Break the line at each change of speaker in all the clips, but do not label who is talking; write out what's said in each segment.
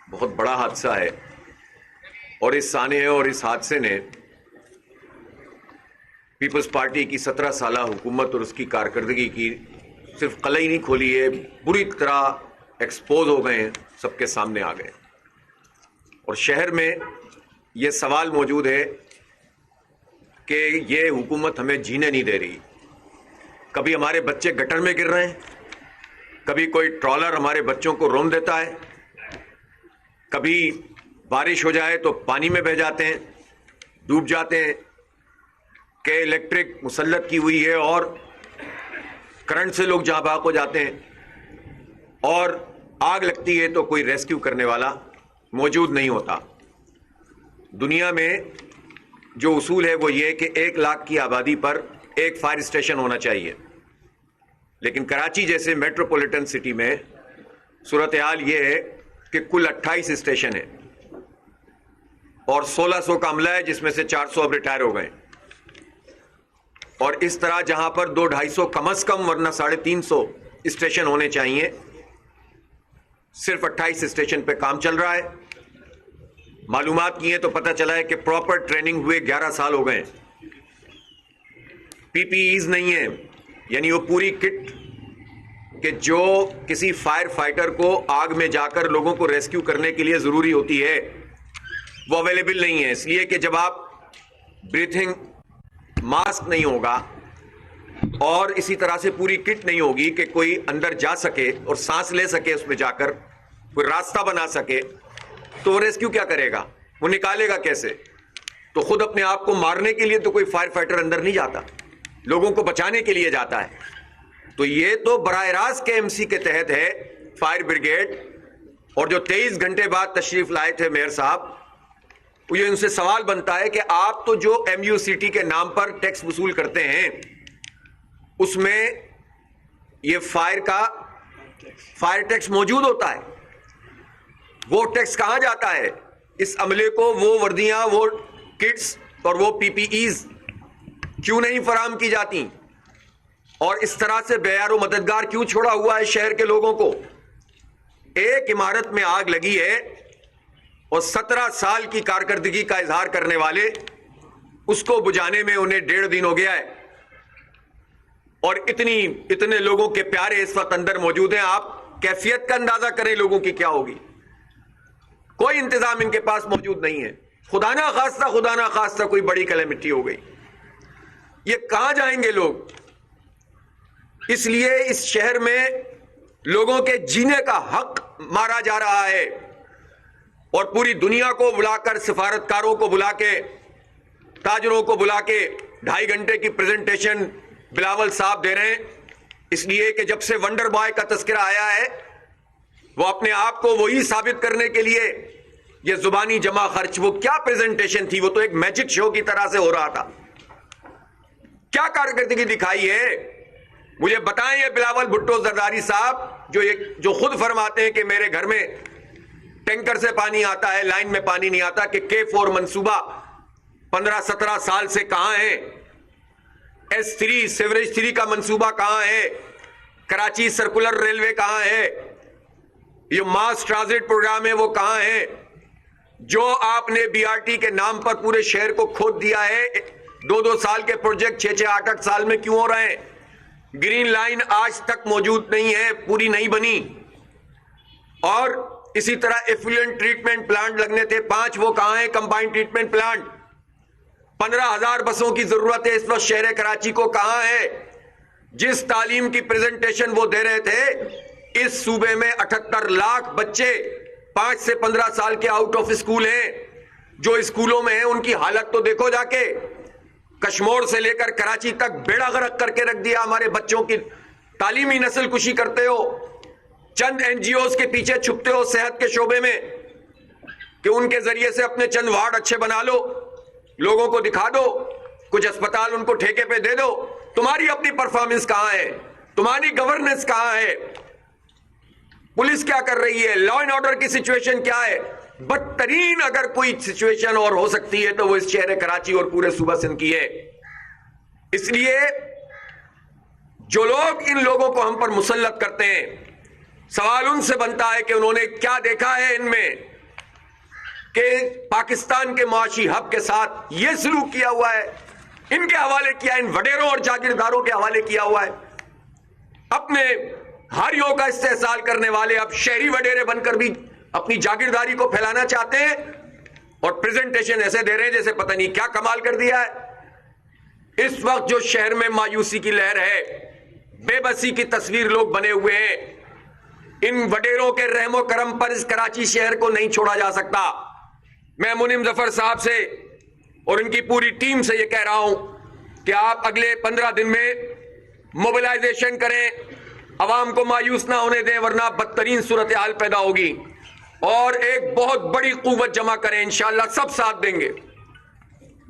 بہت بڑا حادثہ ہے، اور اس سانحے اور اس حادثے نے پیپلز پارٹی کی 17 سالہ حکومت اور اس کی کارکردگی کی صرف قلعی نہیں کھولی ہے، بری طرح ایکسپوز ہو گئے ہیں، سب کے سامنے آ گئے۔ اور شہر میں یہ سوال موجود ہے کہ یہ حکومت ہمیں جینے نہیں دے رہی۔ کبھی ہمارے بچے گٹر میں گر رہے ہیں، کبھی کوئی ٹرالر ہمارے بچوں کو رون دیتا ہے، کبھی بارش ہو جائے تو پانی میں بہہ جاتے ہیں، ڈوب جاتے ہیں، کہ الیکٹرک مسلط کی ہوئی ہے اور کرنٹ سے لوگ جاں بحق ہو جاتے ہیں، اور آگ لگتی ہے تو کوئی ریسکیو کرنے والا موجود نہیں ہوتا۔ دنیا میں جو اصول ہے وہ یہ کہ 1 لاکھ کی آبادی پر ایک فائر اسٹیشن ہونا چاہیے، لیکن کراچی جیسے میٹروپولیٹن سٹی میں صورتحال یہ ہے کہ کل 28 اسٹیشن ہیں اور 1600 کا عملہ ہے، جس میں سے 400 اب ریٹائر ہو گئے۔ اور اس طرح جہاں پر 200-250 کم از کم ورنہ 350 اسٹیشن ہونے چاہیے، صرف 28 اسٹیشن پہ کام چل رہا ہے۔ معلومات کی ہیں تو پتہ چلا ہے کہ پراپر ٹریننگ ہوئے 11 سال ہو گئے، پی پی ایز نہیں ہیں، یعنی وہ پوری کٹ کہ جو کسی فائر فائٹر کو آگ میں جا کر لوگوں کو ریسکیو کرنے کے لیے ضروری ہوتی ہے وہ اویلیبل نہیں ہے۔ اس لیے کہ جب آپ بریتھنگ ماسک نہیں ہوگا اور اسی طرح سے پوری کٹ نہیں ہوگی کہ کوئی اندر جا سکے اور سانس لے سکے، اس میں جا کر کوئی راستہ بنا سکے، تو وہ ریسکیو کیا کرے گا؟ وہ نکالے گا کیسے؟ تو خود اپنے آپ کو مارنے کے لیے تو کوئی فائر فائٹر اندر نہیں جاتا، لوگوں کو بچانے کے لیے جاتا ہے۔ تو یہ تو براہ راست کے ایم سی کے تحت ہے فائر بریگیڈ۔ اور جو 23 گھنٹے بعد تشریف لائے تھے میئر صاحب، یہ ان سے سوال بنتا ہے کہ آپ تو جو ایم یو سی ٹی کے نام پر ٹیکس وصول کرتے ہیں، اس میں یہ فائر ٹیکس موجود ہوتا ہے، وہ ٹیکس کہاں جاتا ہے؟ اس عملے کو وہ وردیاں، وہ کٹس اور وہ پی پی ایز کیوں نہیں فراہم کی جاتی؟ اور اس طرح سے بے یار و مددگار کیوں چھوڑا ہوا ہے شہر کے لوگوں کو؟ ایک عمارت میں آگ لگی ہے اور 17 سال کی کارکردگی کا اظہار کرنے والے اس کو بجھانے میں انہیں 1.5 دن ہو گیا ہے، اور اتنے لوگوں کے پیارے اس وقت اندر موجود ہیں۔ آپ کیفیت کا اندازہ کریں لوگوں کی کیا ہوگی۔ کوئی انتظام ان کے پاس موجود نہیں ہے، خدا نہ خواستہ کوئی بڑی کلیمٹی ہو گئی، یہ کہاں جائیں گے لوگ؟ اس لیے اس شہر میں لوگوں کے جینے کا حق مارا جا رہا ہے، اور پوری دنیا کو بلا کر، سفارتکاروں کو بلا کے، تاجروں کو بلا کے 2.5 گھنٹے کی پریزنٹیشن بلاول صاحب دے رہے ہیں، اس لیے کہ جب سے ونڈر بوائے کا تذکرہ آیا ہے، وہ اپنے آپ کو وہی ثابت کرنے کے لیے یہ زبانی جمع خرچ، وہ کیا پریزنٹیشن تھی؟ وہ تو ایک میجک شو کی طرح سے ہو رہا تھا۔ کیا کارکردگی دکھائی ہے؟ مجھے بتائیں یہ بلاول بھٹو زرداری صاحب جو خود فرماتے ہیں کہ میرے گھر میں ٹینکر سے پانی آتا ہے، لائن میں پانی نہیں آتا، کہ K4 منصوبہ 15-17 سال سے کہاں ہے؟ S3 سیوریج 3 کا منصوبہ کہاں ہے؟ کراچی سرکولر ریلوے کہاں ہے؟ یہ ماس ٹرانزٹ پروگرام ہے وہ کہاں ہے؟ جو آپ نے بی آر ٹی کے نام پر پورے شہر کو کھود دیا ہے، 2 سال کے پروجیکٹ 6 8 سال میں کیوں ہو رہے ہیں؟ گرین لائن آج تک موجود نہیں ہے، پوری نہیں بنی۔ اور اسی طرح ایفلوئنٹ ٹریٹمنٹ پلانٹ لگنے تھے 5، وہ کہاں ہیں؟ کمبائنڈ ٹریٹمنٹ پلانٹ 15,000 بسوں کی ضرورت ہے اس وقت شہر کراچی کو، کہاں ہے؟ جس تعلیم کی پریزنٹیشن وہ دے رہے تھے، اس صوبے میں 78 لاکھ بچے 5 سے 15 سال کے آؤٹ آف اسکول ہیں۔ جو اسکولوں میں ہیں ان کی حالت تو دیکھو جا کے، کشمور سے لے کر کراچی تک بیڑا غرق کر کے رکھ دیا ہمارے بچوں کی تعلیمی نسل کشی کرتے ہو۔ چند این جی اوز کے پیچھے چھپتے ہو صحت کے شعبے میں کہ ان کے ذریعے سے اپنے چند وارڈ اچھے بنا لو، لوگوں کو دکھا دو، کچھ اسپتال ان کو ٹھیکے پہ دے دو۔ تمہاری اپنی پرفارمنس کہاں ہے؟ تمہاری گورننس کہاں ہے؟ پولیس کیا کر رہی ہے؟ لا اینڈ آرڈر کی سچویشن کیا ہے؟ بدترین اگر کوئی سچویشن اور ہو سکتی ہے تو وہ اس شہر کراچی اور پورے صوبہ سندھ کی ہے۔ اس لیے جو لوگ ان لوگوں کو ہم پر مسلط کرتے ہیں، سوال ان سے بنتا ہے کہ انہوں نے کیا دیکھا ہے ان میں کہ پاکستان کے معاشی ہب کے ساتھ یہ سلوک کیا ہوا ہے، ان کے حوالے کیا، ان وڈیروں اور جاگیرداروں کے حوالے کیا ہوا ہے. اپنے ہاریوں کا استحصال کرنے والے اب شہری وڈیرے بن کر بھی اپنی جاگیرداری کو پھیلانا چاہتے ہیں اور پریزنٹیشن ایسے دے رہے ہیں جیسے پتہ نہیں کیا کمال کر دیا ہے. اس وقت جو شہر میں مایوسی کی لہر ہے، بے بسی کی تصویر لوگ بنے ہوئے ہیں، ان وڈیروں کے رحم و کرم پر اس کراچی شہر کو نہیں چھوڑا جا سکتا. میں منعم ظفر صاحب سے اور ان کی پوری ٹیم سے یہ کہہ رہا ہوں کہ آپ اگلے 15 دن میں موبلائزیشن کریں، عوام کو مایوس نہ ہونے دیں ورنہ بدترین صورتحال پیدا ہوگی، اور ایک بہت بڑی قوت جمع کریں. انشاءاللہ سب ساتھ دیں گے.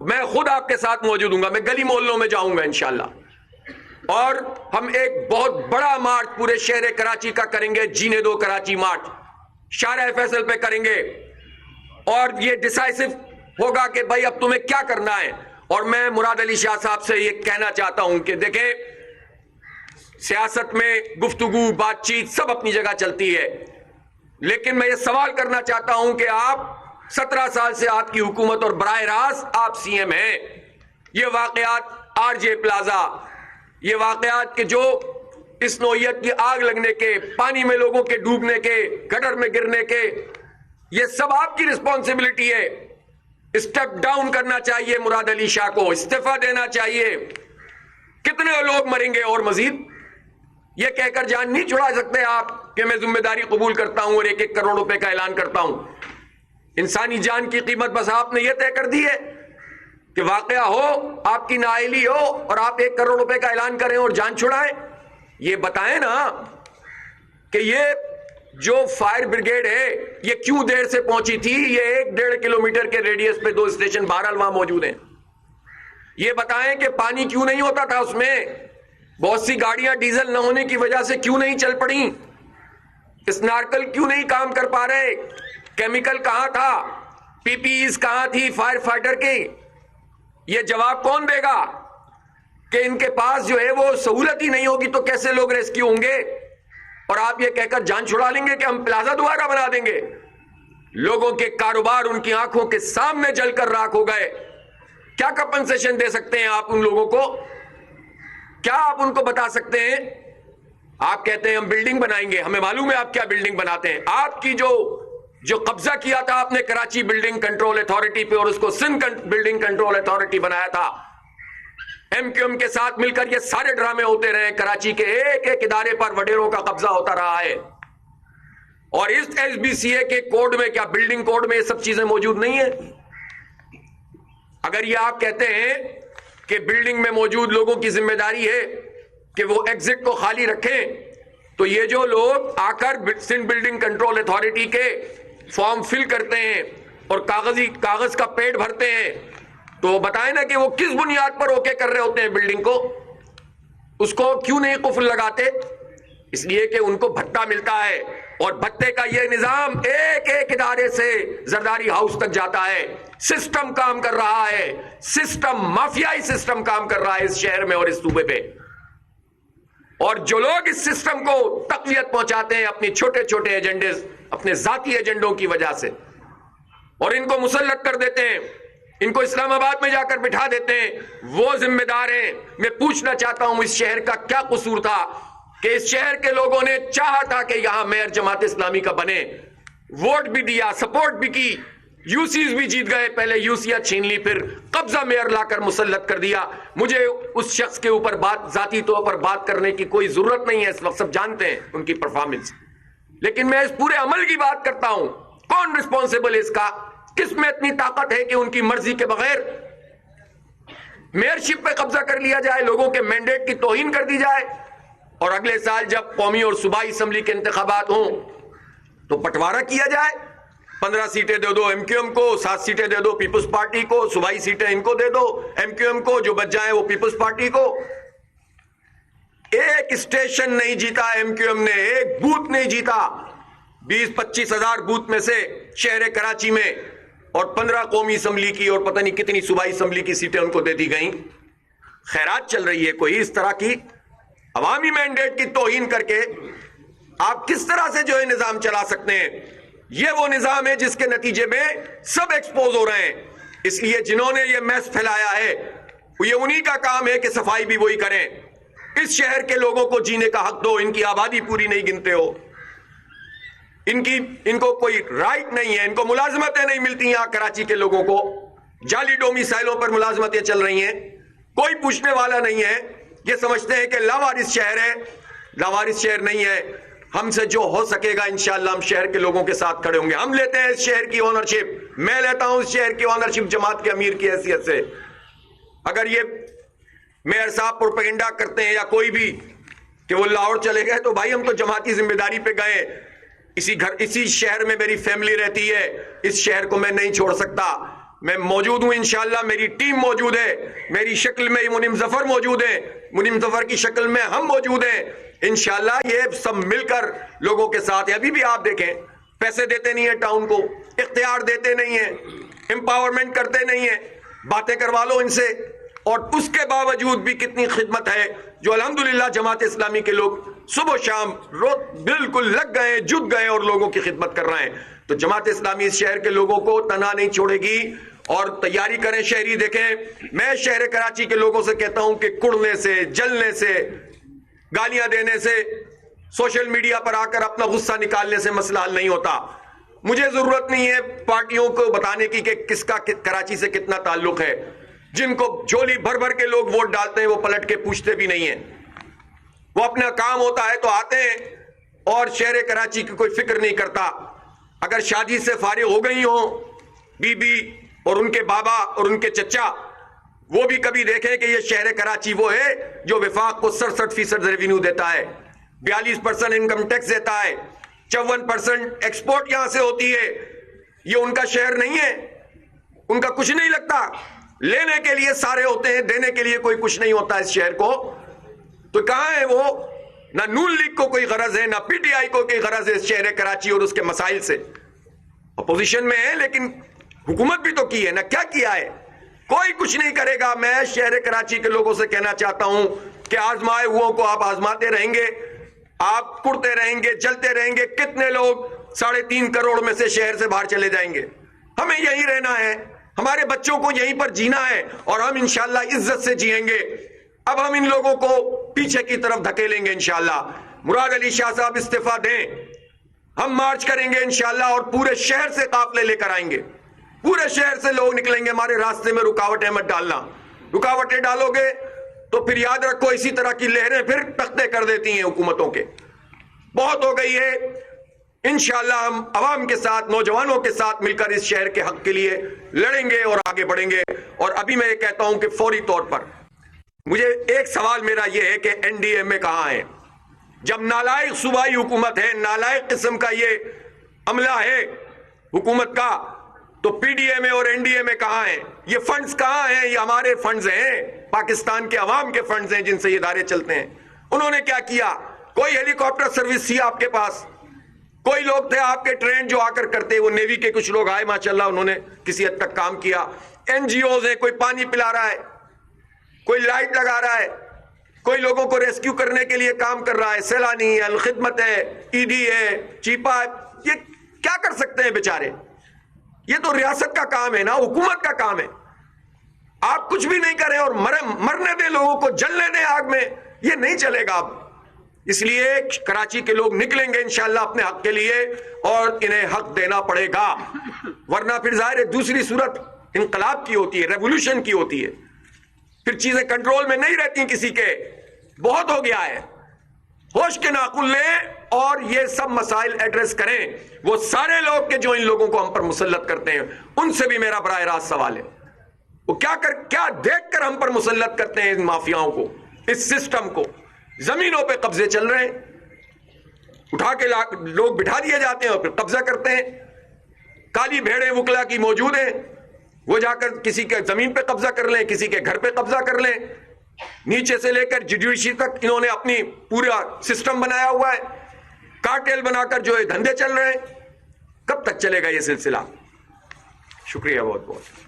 میں خود آپ کے ساتھ موجود ہوں گا، میں گلی محلوں میں جاؤں گا انشاءاللہ، اور ہم ایک بہت بڑا مارچ پورے شہر کراچی کا کریں گے. جینے دو کراچی مارچ شارع فیصل پہ کریں گے، اور یہ ڈیسائیسو ہوگا کہ بھائی اب تمہیں کیا کرنا ہے. اور میں مراد علی شاہ صاحب سے یہ کہنا چاہتا ہوں کہ دیکھیں، سیاست میں گفتگو بات چیت سب اپنی جگہ چلتی ہے، لیکن میں یہ سوال کرنا چاہتا ہوں کہ آپ 17 سال سے آپ کی حکومت اور براہ راست آپ سی ایم ہیں. یہ واقعات آر جے پلازا، یہ واقعات کہ جو اس نوعیت کی آگ لگنے کے، پانی میں لوگوں کے ڈوبنے کے، گٹر میں گرنے کے، یہ سب آپ کی رسپانسبلٹی ہے. اسٹیپ ڈاؤن کرنا چاہیے مراد علی شاہ کو، استعفیٰ دینا چاہیے. کتنے لوگ مریں گے اور مزید؟ یہ کہہ کر جان نہیں چھڑا سکتے آپ کہ میں ذمہ داری قبول کرتا ہوں اور 1-1 کروڑ روپے کا اعلان کرتا ہوں. انسانی جان کی قیمت بس آپ نے یہ طے کر دی ہے کہ واقعہ ہو، آپ کی نااہلی ہو اور آپ 1 کروڑ روپے کا اعلان کریں اور جان چھڑائیں. یہ بتائیں نا کہ یہ جو فائر بریگیڈ ہے یہ کیوں دیر سے پہنچی تھی. یہ 1-1.5 کلومیٹر کے ریڈیس پہ 2 اسٹیشن بہرحال وہاں موجود ہیں. یہ بتائیں کہ پانی کیوں نہیں ہوتا تھا اس میں، بہت سی گاڑیاں ڈیزل نہ ہونے کی وجہ سے کیوں نہیں چل پڑیں، اسنارکل کیوں نہیں کام کر پا رہے، کیمیکل کہاں تھا، پی پی ایز کہاں تھی فائر فائٹر کی. یہ جواب کون دے گا کہ ان کے پاس جو ہے وہ سہولت ہی نہیں ہوگی تو کیسے لوگ ریسکیو ہوں گے. اور آپ یہ کہہ کر جان چھڑا لیں گے کہ ہم پلازا دوبارہ بنا دیں گے. لوگوں کے کاروبار ان کی آنکھوں کے سامنے جل کر راکھ ہو گئے. کیا کمپنسیشن دے سکتے ہیں آپ ان لوگوں کو؟ کیا آپ ان کو بتا سکتے ہیں؟ آپ کہتے ہیں ہم بلڈنگ بنائیں گے، ہمیں معلوم ہے آپ کیا بلڈنگ بناتے ہیں. آپ کی جو قبضہ کیا تھا آپ نے کراچی بلڈنگ کنٹرول اتھارٹی پہ اور اس کو سندھ بلڈنگ کنٹرول اتھارٹی بنایا تھا، ایم کیو ایم کے ساتھ مل کر یہ سارے ڈرامے ہوتے رہے. کراچی کے ایک ایک ادارے پر وڈیروں کا قبضہ ہوتا رہا ہے. اور اس ایس بی سی اے کے کوڈ میں، کیا بلڈنگ کوڈ میں یہ سب چیزیں موجود نہیں ہیں؟ اگر یہ آپ کہتے ہیں کہ بلڈنگ میں موجود لوگوں کی ذمہ داری ہے کہ وہ ایگزٹ کو خالی رکھیں، تو یہ جو لوگ آ کر سندھ بلڈنگ کنٹرول اتھارٹی کے فارم فل کرتے ہیں اور کاغذ کا پیڈ بھرتے ہیں، تو بتائیں نا کہ وہ کس بنیاد پر اوکے کر رہے ہوتے ہیں بلڈنگ کو. اس کو کیوں نہیں قفل لگاتے؟ اس لیے کہ ان کو بھتہ ملتا ہے، اور بھتے کا یہ نظام ایک ایک ادارے سے زرداری ہاؤس تک جاتا ہے. سسٹم کام کر رہا ہے، سسٹم، مافیائی سسٹم کام کر رہا ہے اس شہر میں اور اس صوبے پہ. اور جو لوگ اس سسٹم کو تقویت پہنچاتے ہیں اپنی چھوٹے چھوٹے ایجنڈے، اپنے ذاتی ایجنڈوں کی وجہ سے، اور ان کو مسلط کر دیتے ہیں، ان کو اسلام آباد میں جا کر بٹھا دیتے ہیں، وہ ذمہ دار ہیں. میں پوچھنا چاہتا ہوں اس شہر کا کیا قصور تھا کہ اس شہر کے لوگوں نے چاہا تھا کہ یہاں میئر جماعت اسلامی کا بنے، ووٹ بھی دیا، سپورٹ بھی کی، یو سیز بھی جیت گئے. پہلے یو سیاں چھین لی، پھر قبضہ میئر لا کر مسلط کر دیا. مجھے اس شخص کے اوپر ذاتی طور پر بات کرنے کی کوئی ضرورت نہیں ہے، اس وقت سب جانتے ہیں ان کی پرفارمنس. لیکن میں اس پورے عمل کی بات کرتا ہوں. کون رسپانسبل ہے اس کا؟ کس میں اتنی طاقت ہے کہ ان کی مرضی کے بغیر میئرشپ پہ قبضہ کر لیا جائے، لوگوں کے مینڈیٹ کی توہین کر دی جائے، اور اگلے سال جب قومی اور صوبائی اسمبلی کے انتخابات ہوں تو بٹوارا کیا جائے؟ 15 سیٹیں دے دو ایم کیو ایم کو، 7 سیٹیں دے دو پیپلز پارٹی کو، صوبائی سیٹیں ان کو دے دو، ایم کیو ایم کو جو بچ جائیں وہ پیپلز پارٹی کو. ایک اسٹیشن نہیں جیتا ایم کیو ایم نے، ایک بوتھ نہیں جیتا 20-25 ہزار بوتھ میں سے شہر کراچی میں، اور 15 قومی اسمبلی کی اور پتہ نہیں کتنی صوبائی اسمبلی کی سیٹیں ان کو دے دی گئیں. خیرات چل رہی ہے کوئی اس طرح کی عوامی مینڈیٹ کی توہین کر کے؟ آپ کس طرح سے جو ہے نظام چلا سکتے ہیں؟ یہ وہ نظام ہے جس کے نتیجے میں سب ایکسپوز ہو رہے ہیں. اس لیے جنہوں نے یہ میس پھیلایا ہے یہ انہی کا کام ہے کہ صفائی بھی وہی کریں. اس شہر کے لوگوں کو جینے کا حق دو. ان کی آبادی پوری نہیں گنتے ہو, ان کو کوئی رائٹ نہیں ہے, ان کو ملازمتیں نہیں ملتی. یہاں کراچی کے لوگوں کو جعلی ڈومیسائلوں پر ملازمتیں چل رہی ہیں, کوئی پوچھنے والا نہیں ہے. یہ سمجھتے ہیں کہ لاوارث شہر ہے. لاوارث شہر نہیں ہے. ہم سے جو ہو سکے گا انشاءاللہ ہم شہر کے لوگوں کے ساتھ کھڑے ہوں گے. ہم لیتے ہیں اس شہر کی اونرشپ. میں لیتا ہوں اس شہر کی اونرشپ جماعت کے امیر کی حیثیت سے. اگر یہ میئر صاحب پروپیگنڈا کرتے ہیں یا کوئی بھی کہ وہ لاہور چلے گئے, تو بھائی ہم تو جماعتی ذمہ داری پہ گئے. اسی شہر میں میری فیملی رہتی ہے. اس شہر کو میں نہیں چھوڑ سکتا. میں موجود ہوں انشاءاللہ, میری ٹیم موجود ہے, میری شکل میں منیم ظفر موجود ہے, منیم ظفر کی شکل میں ہم موجود ہیں. انشاءاللہ یہ سب مل کر لوگوں کے ساتھ. ابھی بھی آپ دیکھیں پیسے دیتے نہیں ہیں ٹاؤن کو, اختیار دیتے نہیں ہیں, امپاورمنٹ کرتے نہیں ہیں. باتیں کروا لو ان سے, اور اس کے باوجود بھی کتنی خدمت ہے جو الحمدللہ جماعت اسلامی کے لوگ صبح و شام بالکل لگ گئے, جت گئے اور لوگوں کی خدمت کر رہے ہیں. تو جماعت اسلامی اس شہر کے لوگوں کو تنہا نہیں چھوڑے گی, اور تیاری کریں. شہری دیکھیں, میں شہر کراچی کے لوگوں سے کہتا ہوں کہ کڑنے سے, جلنے سے, گالیاں دینے سے, سوشل میڈیا پر آ کر اپنا غصہ نکالنے سے مسئلہ حل نہیں ہوتا. مجھے ضرورت نہیں ہے پارٹیوں کو بتانے کی کہ کس کا کراچی سے کتنا تعلق ہے. جن کو جولی بھر بھر کے لوگ ووٹ ڈالتے ہیں وہ پلٹ کے پوچھتے بھی نہیں ہیں. وہ اپنا کام ہوتا ہے تو آتے ہیں اور شہر کراچی کی کوئی فکر نہیں کرتا. اگر شادی سے فارغ ہو گئی ہوں بی بی اور ان کے بابا اور ان کے چچا, وہ بھی کبھی دیکھیں کہ یہ شہر کراچی وہ ہے جو وفاق کو 67% ریونیو دیتا ہے, 42% انکم ٹیکس دیتا ہے, 54% ایکسپورٹ یہاں سے ہوتی ہے. یہ ان کا شہر نہیں ہے, ان کا کچھ نہیں لگتا. لینے کے لیے سارے ہوتے ہیں, دینے کے لیے کوئی کچھ نہیں ہوتا اس شہر کو. تو کہاں ہے وہ؟ نہ نون لیگ کو کوئی غرض ہے, نہ پی ٹی آئی کو کوئی غرض ہے اس شہر کراچی اور اس کے مسائل سے. اپوزیشن میں ہے لیکن حکومت بھی تو کی ہے نا, کیا کیا ہے؟ کوئی کچھ نہیں کرے گا. میں شہر کراچی کے لوگوں سے کہنا چاہتا ہوں کہ آزمائے ہوئوں کو آپ آزماتے رہیں گے, آپ کڑتے رہیں گے, جلتے رہیں گے. کتنے لوگ 3.5 کروڑ میں سے شہر سے باہر چلے جائیں گے. ہمیں یہیں رہنا ہے, ہمارے بچوں کو یہیں پر جینا ہے, اور ہم انشاءاللہ عزت سے جئیں گے. اب ہم ان لوگوں کو پیچھے کی طرف دھکیلیں گے انشاءاللہ. مراد علی شاہ صاحب استعفیٰ دیں, ہم مارچ کریں گے انشاءاللہ, اور پورے شہر سے قافلے لے کر آئیں گے. پورے شہر سے لوگ نکلیں گے. ہمارے راستے میں رکاوٹیں مت ڈالنا. رکاوٹیں ڈالو گے تو پھر یاد رکھو اسی طرح کی لہریں پھر تختے کر دیتی ہیں حکومتوں کے. بہت ہو گئی ہے. انشاءاللہ ہم عوام کے ساتھ, نوجوانوں کے ساتھ مل کر اس شہر کے حق کے لیے لڑیں گے اور آگے بڑھیں گے. اور ابھی میں یہ کہتا ہوں کہ فوری طور پر مجھے ایک سوال میرا یہ ہے کہ این ڈی اے میں کہاں ہے؟ جب نالائق صوبائی حکومت ہے, نالائق قسم کا یہ عملہ ہے حکومت کا, تو پی ڈی اے میں اور این ڈی اے میں کہاں ہیں؟ یہ فنڈز کہاں ہیں؟ یہ ہمارے فنڈز ہیں, پاکستان کے عوام کے فنڈز ہیں جن سے یہ ادارے چلتے ہیں. انہوں نے کیا کیا؟ کوئی ہیلی کاپٹر سروس تھی آپ کے پاس؟ کوئی لوگ تھے آپ کے ٹرین جو آ کر کرتے؟ وہ نیوی کے کچھ لوگ آئے ماشاءاللہ, انہوں نے کسی حد تک کام کیا. این جی اوز ہیں, کوئی پانی پلا رہا ہے, کوئی لائٹ لگا رہا ہے, کوئی لوگوں کو ریسکیو کرنے کے لیے کام کر رہا ہے. سیلانی ہے, الخدمت ہے, ای ڈی ہے, چیپا ہے. یہ کیا کر سکتے ہیں بیچارے؟ یہ تو ریاست کا کام ہے نا, حکومت کا کام ہے. آپ کچھ بھی نہیں کریں اور مرنے دیں لوگوں کو, جلنے دیں آگ میں, یہ نہیں چلے گا. اب اس لیے کراچی کے لوگ نکلیں گے انشاءاللہ اپنے حق کے لیے, اور انہیں حق دینا پڑے گا. ورنہ پھر ظاہر ہے دوسری صورت انقلاب کی ہوتی ہے, ریولوشن کی ہوتی ہے. پھر چیزیں کنٹرول میں نہیں رہتی کسی کے. بہت ہو گیا ہے. ہوش کے ناخن لیں اور یہ سب مسائل ایڈریس کریں. وہ سارے لوگ کہ جو ان لوگوں کو ہم پر مسلط کرتے ہیں, ان سے بھی میرا براہ راست سوال ہے, وہ کیا دیکھ کر ہم پر مسلط کرتے ہیں ان مافیاؤں کو, اس سسٹم کو. زمینوں پہ قبضے چل رہے ہیں, اٹھا کے لوگ بٹھا دیے جاتے ہیں اور پھر قبضہ کرتے ہیں. کالی بھیڑیں وکلا کی موجود ہیں, وہ جا کر کسی کے زمین پہ قبضہ کر لیں, کسی کے گھر پہ قبضہ کر لیں. نیچے سے لے کر جوڈیشری تک انہوں نے اپنی پورا سسٹم بنایا ہوا ہے. کارٹیل بنا کر جو ہے دھندے چل رہے ہیں. کب تک چلے گا یہ سلسلہ؟ شکریہ بہت بہت.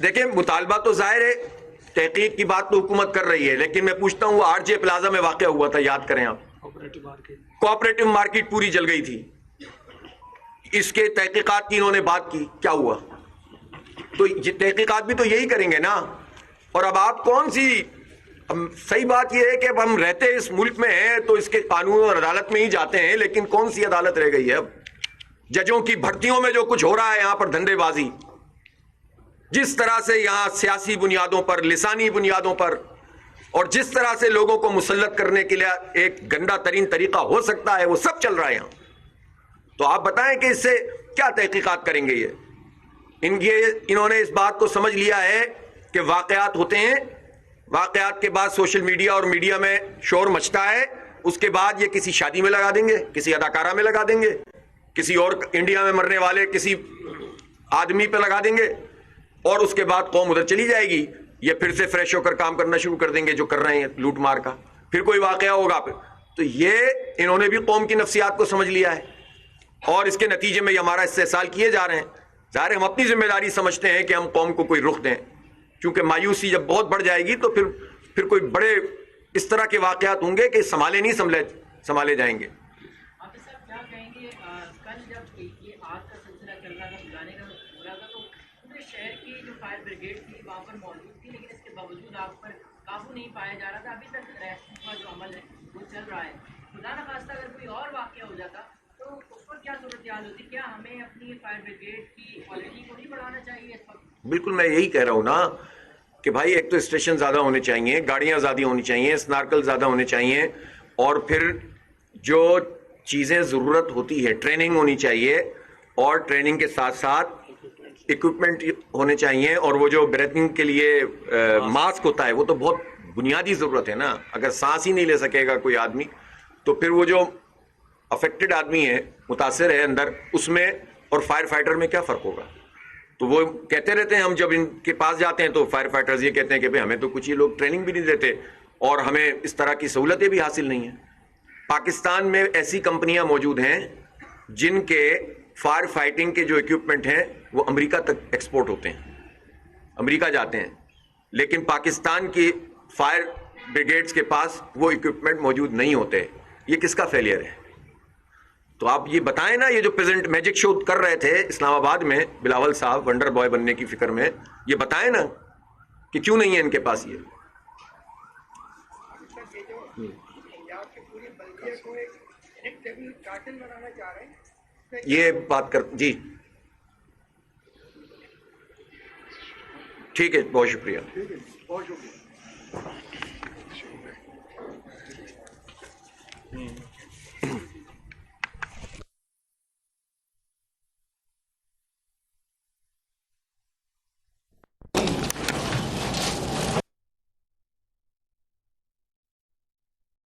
دیکھیں مطالبہ تو ظاہر ہے تحقیق کی بات تو حکومت کر رہی ہے، لیکن میں پوچھتا ہوں وہ آر جے پلازا میں واقع ہوا تھا، یاد کریں آپ، کوآپریٹو مارکیٹ پوری جل گئی تھی، اس کے تحقیقات کی انہوں نے بات کی، کیا ہوا؟ تو یہ تحقیقات بھی تو یہی کریں گے نا. اور اب آپ کون سی، صحیح بات یہ ہے کہ اب ہم رہتے اس ملک میں ہیں تو اس کے قانون اور عدالت میں ہی جاتے ہیں، لیکن کون سی عدالت رہ گئی ہے اب؟ ججوں کی بھرتیوں میں جو کچھ ہو رہا ہے یہاں پر دھندے بازی، جس طرح سے یہاں سیاسی بنیادوں پر، لسانی بنیادوں پر، اور جس طرح سے لوگوں کو مسلط کرنے کے لیے ایک گندا ترین طریقہ ہو سکتا ہے، وہ سب چل رہا ہے یہاں. تو آپ بتائیں کہ اس سے کیا تحقیقات کریں گے؟ انہوں نے اس بات کو سمجھ لیا ہے کہ واقعات ہوتے ہیں، واقعات کے بعد سوشل میڈیا اور میڈیا میں شور مچتا ہے، اس کے بعد یہ کسی شادی میں لگا دیں گے، کسی اداکارہ میں لگا دیں گے، کسی اور انڈیا میں مرنے والے کسی آدمی پہ لگا دیں گے، اور اس کے بعد قوم ادھر چلی جائے گی. یہ پھر سے فریش ہو کر کام کرنا شروع کر دیں گے جو کر رہے ہیں لوٹ مار کا، پھر کوئی واقعہ ہوگا پھر. تو یہ انہوں نے بھی قوم کی نفسیات کو سمجھ لیا ہے، اور اس کے نتیجے میں یہ ہمارا استحصال کیے جا رہے ہیں. ظاہر ہم اپنی ذمہ داری سمجھتے ہیں کہ ہم قوم کو کوئی رخ دیں، کیونکہ مایوسی جب بہت بڑھ جائے گی تو پھر کوئی بڑے اس طرح کے واقعات ہوں گے کہ سنبھالے نہیں سنبھالے جائیں گے.
حافظ صاحب کیا کہیں گے، کل جب یہ آگ کا سلسلہ چل رہا تھا، بجانے کا ہو رہا تھا، تو پورے شہر کی جو فائر بریگیڈ تھی وہاں پر موجود تھی، لیکن اس کے باوجود آگ پر قابو نہیں پایا جا رہا تھا. ابھی تک ریسکیو کا جو عمل ہے وہ چل رہا ہے. خدا نخواستہ اگر کوئی اور واقعہ ہو جاتا تو اس پر کیا صورتحال ہوتی؟ کیا ہمیں اپنی فائر بریگیڈ کی کوالٹی کو نہیں بڑھانا چاہیے اس وقت؟
بالکل میں یہی کہہ رہا ہوں نا کہ بھائی ایک تو اسٹیشن زیادہ ہونے چاہیے، گاڑیاں زیادہ ہونی چاہیے، سنارکل زیادہ ہونے چاہیے، اور پھر جو چیزیں ضرورت ہوتی ہے ٹریننگ ہونی چاہیے، اور ٹریننگ کے ساتھ ساتھ اکوپمنٹ ہونے چاہیے. اور وہ جو بریتھنگ کے لیے ماسک ہوتا ہے وہ تو بہت بنیادی ضرورت ہے نا. اگر سانس ہی نہیں لے سکے گا کوئی آدمی تو پھر وہ جو افیکٹڈ آدمی ہے، متاثر ہے اندر، اس میں اور فائر فائٹر میں کیا فرق ہوگا؟ تو وہ کہتے رہتے ہیں، ہم جب ان کے پاس جاتے ہیں تو فائر فائٹرز یہ کہتے ہیں کہ ہمیں تو کچھ ہی لوگ ٹریننگ بھی نہیں دیتے اور ہمیں اس طرح کی سہولتیں بھی حاصل نہیں ہیں. پاکستان میں ایسی کمپنیاں موجود ہیں جن کے فائر فائٹنگ کے جو اکوپمنٹ ہیں وہ امریکہ تک ایکسپورٹ ہوتے ہیں، امریکہ جاتے ہیں، لیکن پاکستان کی فائر بریگیڈز کے پاس وہ اکوپمنٹ موجود نہیں ہوتے. یہ کس کا فیلئر ہے؟ تو آپ یہ بتائیں نا، یہ جو پریزنٹ میجک شو کر رہے تھے اسلام آباد میں بلاول صاحب ونڈر بوائے بننے کی فکر میں، یہ بتائیں نا کہ کیوں نہیں ہے ان کے پاس یہ. یہ بات کر جی ٹھیک ہے، بہت شکریہ.
بہت شکریہ.